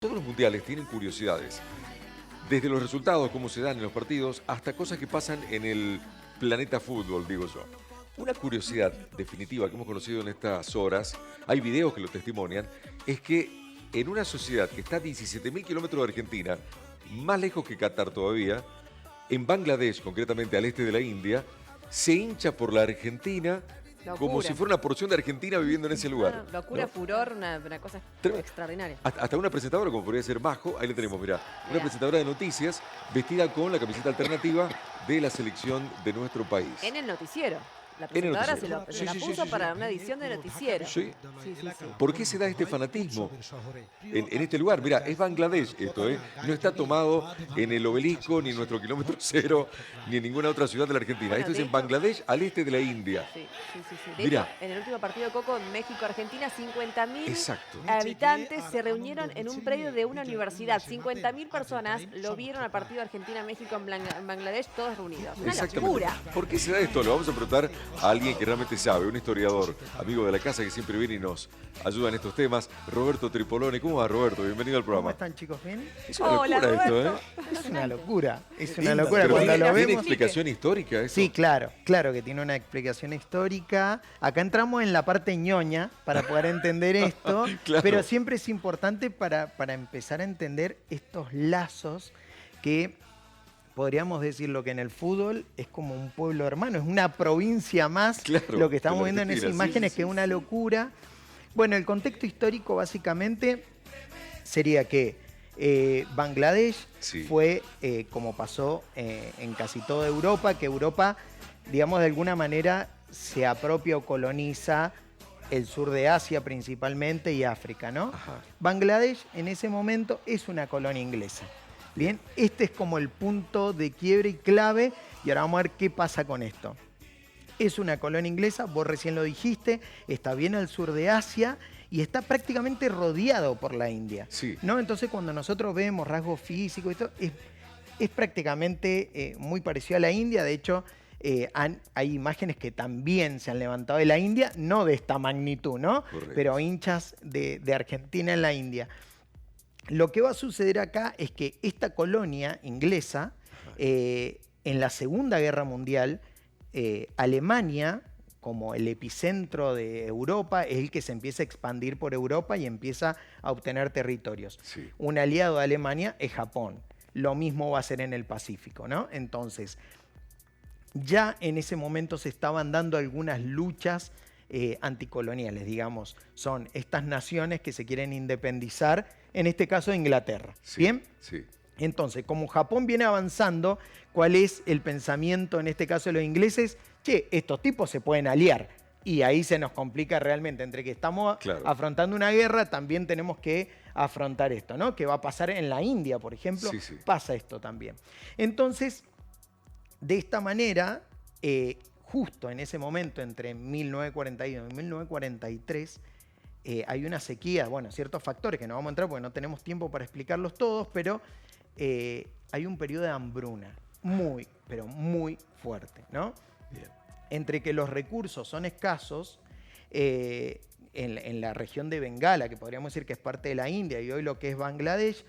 Todos los mundiales tienen curiosidades, desde los resultados, cómo se dan en los partidos, hasta cosas que pasan en el planeta fútbol, digo yo. Una curiosidad definitiva que hemos conocido en estas horas, hay videos que lo testimonian, es que en una sociedad que está a 17.000 kilómetros de Argentina, más lejos que Qatar todavía, en Bangladesh, concretamente al este de la India, se hincha por la Argentina como si Locura. fuera una porción de Argentina viviendo en ese lugar. Locura, ¿no? furor, una cosa Tremendo. extraordinaria. Hasta una presentadora, como podría ser Majo, ahí le tenemos, mirá, una Mirá. presentadora de noticias vestida con la camiseta alternativa de la selección de nuestro país. En el noticiero. La En el presentadora noticiero. se Sí, la sí, sí, puso sí, para sí. una edición de noticiero. Sí. Sí, sí, sí. ¿Por qué se da este fanatismo en este lugar? Mirá, es Bangladesh esto, ¿eh? No está tomado en el Obelisco, ni en nuestro kilómetro cero, ni en ninguna otra ciudad de la Argentina. Bueno, Esto es de en hecho- Bangladesh, al este de la India. Sí, sí, sí, sí. De Mirá. hecho, en el último partido de Coco, México-Argentina, 50.000 Exacto. habitantes se reunieron en un predio de una universidad. 50.000 personas lo vieron al partido Argentina-México en Bangladesh, todos reunidos. Una Exactamente. locura. ¿Por qué se da esto? Lo vamos a preguntar a alguien que realmente sabe, un historiador, amigo de la casa que siempre viene y nos ayuda en estos temas, Roberto Tripolone. ¿Cómo va, Roberto? Bienvenido al ¿Cómo programa. están, chicos? ¿Bien? Es una Hola, locura esto, Roberto. ¿eh? Es una locura. Es una Linda, locura pero cuando ¿tiene lo ¿tiene vemos. explicación histórica eso? Sí, claro, claro que tiene una explicación histórica. Acá entramos en la parte ñoña para poder entender esto, Claro. pero siempre es importante para empezar a entender estos lazos que podríamos decir lo que en el fútbol es como un pueblo hermano, es una provincia más, Claro, lo que estamos de la viendo en esas Argentina, sí, imágenes, sí, que es una locura. Bueno, el contexto histórico básicamente sería que Bangladesh Sí. fue, como pasó en casi toda Europa, que Europa, digamos, de alguna manera se apropia o coloniza el sur de Asia principalmente y África, ¿no? Ajá. Bangladesh en ese momento es una colonia inglesa. Bien, este es como el punto de quiebre y clave, y ahora vamos a ver qué pasa con esto. Es una colonia inglesa, vos recién lo dijiste, está bien al sur de Asia y está prácticamente rodeado por la India. Sí. ¿No? Entonces cuando nosotros vemos rasgos físicos, esto es prácticamente muy parecido a la India. De hecho, hay imágenes que también se han levantado de la India, no de esta magnitud, ¿no? Correcto. Pero hinchas de Argentina en la India. Lo que va a suceder acá es que esta colonia inglesa, en la Segunda Guerra Mundial, Alemania, como el epicentro de Europa, es el que se empieza a expandir por Europa y empieza a obtener territorios. Sí. Un aliado de Alemania es Japón. Lo mismo va a ser en el Pacífico, ¿no? Entonces, ya en ese momento se estaban dando algunas luchas anticoloniales, digamos. Son estas naciones que se quieren independizar, en este caso de Inglaterra. Sí. ¿Bien? Sí. Entonces, como Japón viene avanzando, ¿cuál es el pensamiento en este caso de los ingleses? Che, estos tipos se pueden aliar. Y ahí se nos complica realmente. Entre que estamos Claro. afrontando una guerra, también tenemos que afrontar esto, ¿no? Que va a pasar en la India, por ejemplo. Sí, sí. Pasa esto también. Entonces, de esta manera, justo en ese momento, entre 1942 y 1943, hay una sequía, bueno, ciertos factores que no vamos a entrar porque no tenemos tiempo para explicarlos todos, pero hay un periodo de hambruna muy, pero muy fuerte, ¿no? Bien. Entre que los recursos son escasos, en la región de Bengala, que podríamos decir que es parte de la India, y hoy lo que es Bangladesh,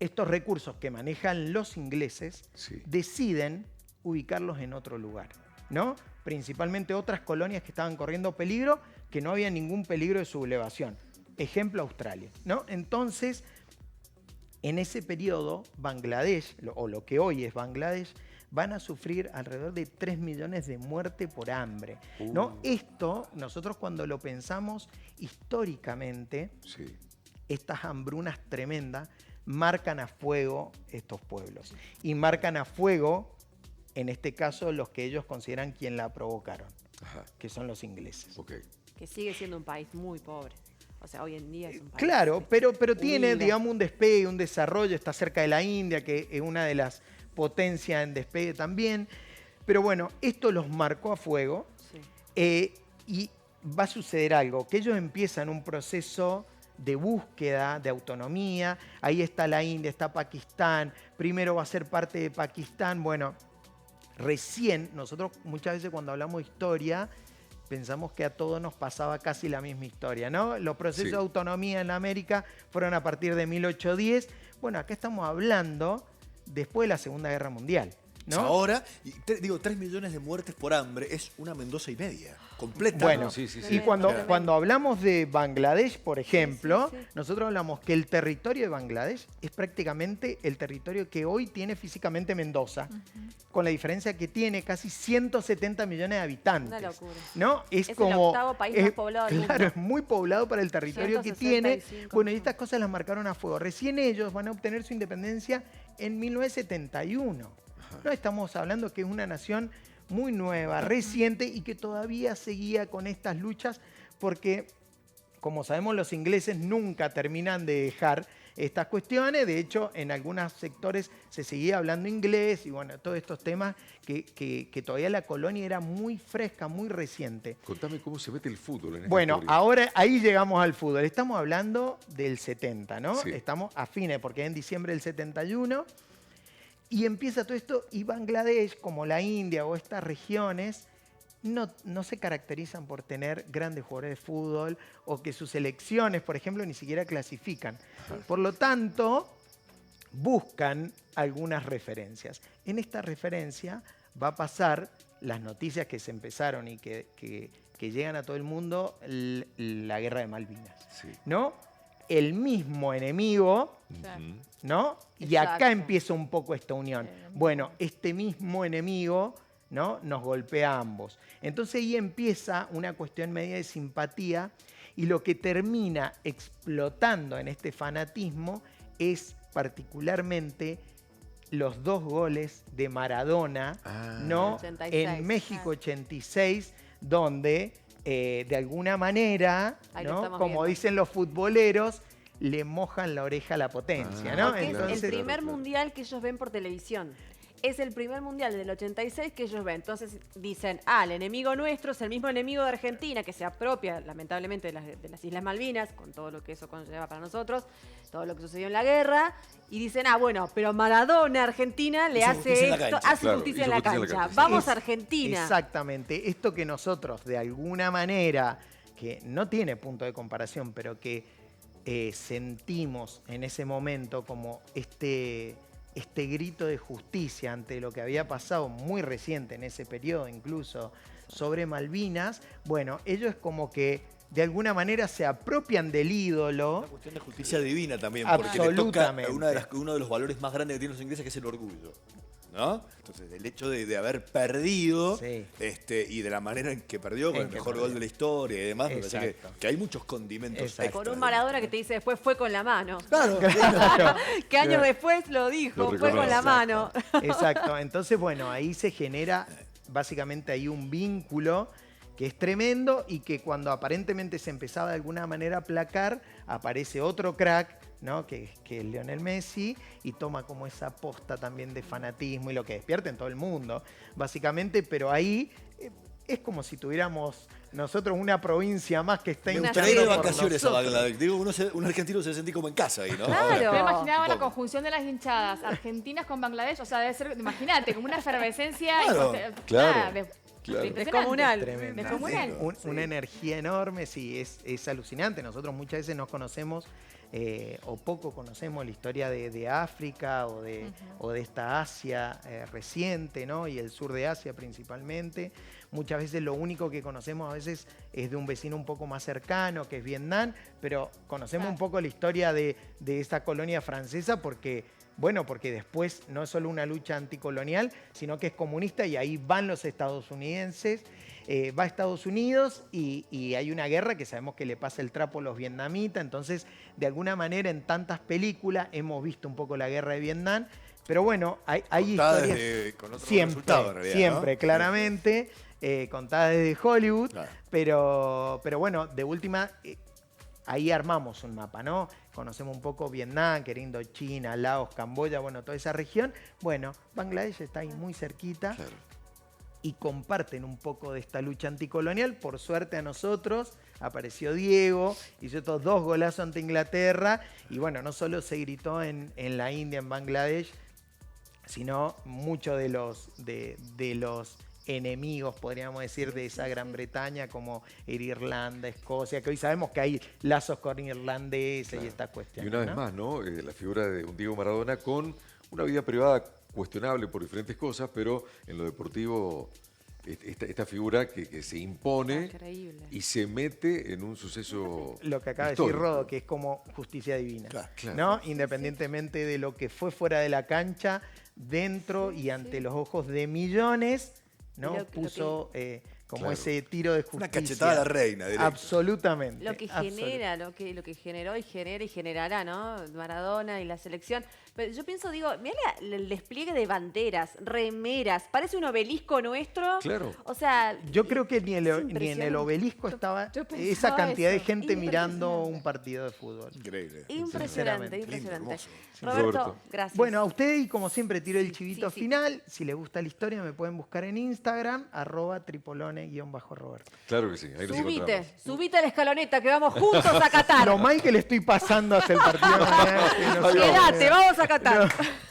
estos recursos que manejan los ingleses Sí. deciden ubicarlos en otro lugar, ¿no? Principalmente otras colonias que estaban corriendo peligro, que no había ningún peligro de sublevación. Ejemplo, Australia, ¿no? Entonces, en ese periodo, Bangladesh, o lo que hoy es Bangladesh, van a sufrir alrededor de 3 millones de muertes por hambre, ¿no? Esto, nosotros cuando lo pensamos históricamente, Sí. estas hambrunas tremendas marcan a fuego estos pueblos. Y marcan a fuego, en este caso, los que ellos consideran quien la provocaron, Ajá. que son los ingleses. Ok. Que sigue siendo un país muy pobre. O sea, hoy en día es un país. Claro, pero tiene, humilde. digamos, un despegue, un desarrollo, está cerca de la India, que es una de las potencias en despegue también. Pero bueno, esto los marcó a fuego, Sí. y va a suceder algo, que ellos empiezan un proceso de búsqueda de autonomía. Ahí está la India, está Pakistán, primero va a ser parte de Pakistán. Bueno, recién, nosotros muchas veces cuando hablamos de historia, pensamos que a todos nos pasaba casi la misma historia, ¿no? Los procesos Sí. de autonomía en América fueron a partir de 1810. Bueno, acá estamos hablando después de la Segunda Guerra Mundial, ¿no? Ahora, y 3 millones de muertes por hambre es una Mendoza y media, completa. Bueno, ¿no? Sí, sí, sí. y Tremendo, cuando, tremendo. cuando hablamos de Bangladesh, por ejemplo, sí, sí. nosotros hablamos que el territorio de Bangladesh es prácticamente el territorio que hoy tiene físicamente Mendoza, con la diferencia que tiene casi 170 millones de habitantes. Una locura. ¿No? Es Es el como, octavo país más poblado del claro, mundo. es muy poblado para el territorio que tiene. 165 Bueno, y estas cosas las marcaron a fuego. Recién ellos van a obtener su independencia en 1971. No estamos hablando que es una nación muy nueva, reciente y que todavía seguía con estas luchas porque, como sabemos, los ingleses nunca terminan de dejar estas cuestiones. De hecho, en algunos sectores se seguía hablando inglés y bueno, todos estos temas que todavía la colonia era muy fresca, muy reciente. Contame cómo se mete el fútbol en esta Bueno, historia. ahora ahí llegamos al fútbol. Estamos hablando del 70, ¿no? Sí. Estamos a fines, porque es en diciembre del 71. Y empieza todo esto, y Bangladesh, como la India o estas regiones, no se caracterizan por tener grandes jugadores de fútbol o que sus selecciones, por ejemplo, ni siquiera clasifican. Por lo tanto, buscan algunas referencias. En esta referencia va a pasar las noticias que se empezaron y que llegan a todo el mundo, la guerra de Malvinas, Sí. ¿no? El mismo enemigo, Ujú. ¿no? Y acá Exacto. empieza un poco esta unión. Bueno, este mismo enemigo, ¿no? Nos golpea a ambos. Entonces ahí empieza una cuestión media de simpatía y lo que termina explotando en este fanatismo es particularmente los 2 goles de Maradona, Ah. ¿no? 86. En México 86, donde de alguna manera, Ahí lo ¿no? estamos Como viendo. dicen los futboleros, le mojan la oreja a la potencia, Ah, ¿no? Porque claro, es el claro, primer claro. mundial que ellos ven por televisión. Es el primer mundial del 86 que ellos ven. Entonces dicen, el enemigo nuestro es el mismo enemigo de Argentina que se apropia, lamentablemente, de las Islas Malvinas, con todo lo que eso conlleva para nosotros, todo lo que sucedió en la guerra. Y dicen, bueno, pero Maradona, Argentina, le Hizo hace justicia en la esto, cancha. hace Claro, justicia hizo en la justicia en la cancha. cancha, sí. Vamos Es- a Argentina. Exactamente. Esto que nosotros, de alguna manera, que no tiene punto de comparación, pero que sentimos en ese momento como este grito de justicia ante lo que había pasado muy reciente en ese periodo, incluso sobre Malvinas, bueno, ellos como que de alguna manera se apropian del ídolo. Una cuestión de justicia divina también, porque le toca Absolutamente. uno de los valores más grandes que tienen los ingleses, que es el orgullo. ¿No? Entonces, el hecho de haber perdido Sí. y de la manera en que perdió, con En el que mejor perdió. gol de la historia y demás, me parece Exacto. que hay muchos condimentos Exacto. extras, Con un digamos. Maradona que te dice después fue con la mano. Claro, Que años después lo dijo, Lo fue con reconoce. la mano. Exacto. Entonces, bueno, ahí se genera básicamente ahí un vínculo que es tremendo y que cuando aparentemente se empezaba de alguna manera a aplacar, aparece otro crack, ¿no? que es Lionel Messi, y toma como esa posta también de fanatismo y lo que despierta en todo el mundo, básicamente, pero ahí es como si tuviéramos nosotros una provincia más que está me Una gustaría ir de serie. vacaciones a nosotros. Bangladesh. Digo, un argentino se sentí como en casa ahí, ¿no? Claro. Me imaginaba Un la poco. conjunción de las hinchadas argentinas con Bangladesh, o sea, debe ser, imagínate, como una efervescencia. Claro, claro, de- claro. impresionante. Descomunal. Tremendo. Descomunal. Una energía enorme, sí, es alucinante. Nosotros muchas veces nos conocemos o poco conocemos la historia de África o de esta Asia reciente, ¿no? Y el sur de Asia principalmente. Muchas veces lo único que conocemos a veces es de un vecino un poco más cercano, que es Vietnam, pero conocemos Claro. un poco la historia de esta colonia francesa porque después no es solo una lucha anticolonial, sino que es comunista y ahí van los estadounidenses. Va a Estados Unidos y hay una guerra que sabemos que le pasa el trapo a los vietnamitas. Entonces, de alguna manera, en tantas películas hemos visto un poco la guerra de Vietnam. Pero bueno, hay Contada historias desde- con otro siempre, resultado, en realidad, siempre, ¿no? claramente, contadas desde Hollywood. Claro. Pero bueno, de última, ahí armamos un mapa, ¿no? Conocemos un poco Vietnam, que era Indochina, Laos, Camboya, bueno, toda esa región. Bueno, Bangladesh está ahí muy cerquita. Claro. Y comparten un poco de esta lucha anticolonial. Por suerte a nosotros apareció Diego, hizo estos 2 golazos ante Inglaterra y bueno, no solo se gritó en la India, en Bangladesh, sino muchos de los enemigos, podríamos decir, de esa Gran Bretaña, como era Irlanda, Escocia, que hoy sabemos que hay lazos con irlandeses y estas Y cuestiones. una vez ¿no? más, ¿no? La figura de un Diego Maradona con una vida privada cuestionable por diferentes cosas, pero en lo deportivo, esta figura que se impone Increíble. y se mete en un suceso Lo que acaba de decir histórico. Rodo, que es como justicia divina, Claro. ¿no? Independientemente de lo que fue fuera de la cancha, dentro y ante los ojos de millones, ¿no? Lo que- Puso como Claro. ese tiro de justicia. Una cachetada a la reina, directo. Absolutamente. Lo que genera, lo que generó y genera y generará, ¿no? Maradona y la selección. Pero yo pienso, digo, mira el despliegue de banderas, remeras, parece un obelisco nuestro. Claro. O sea, Yo creo que ni es ni en el impresionante. obelisco estaba yo esa pensaba cantidad de eso. gente mirando Impresionante. un partido de fútbol. Increíble. Impresionante, Sinceramente. impresionante. Lindo, Roberto, Roberto. gracias. Bueno, a ustedes, y como siempre, tiro el chivito sí. final. Si les gusta la historia, me pueden buscar en Instagram, @tripolone_Roberto. Claro que sí, ahí nos encontramos. subite a la escaloneta que vamos juntos a Qatar. Lo mal que le estoy pasando hacia el partido de mañana, que no sé. Quédate, vamos a Qatar. No.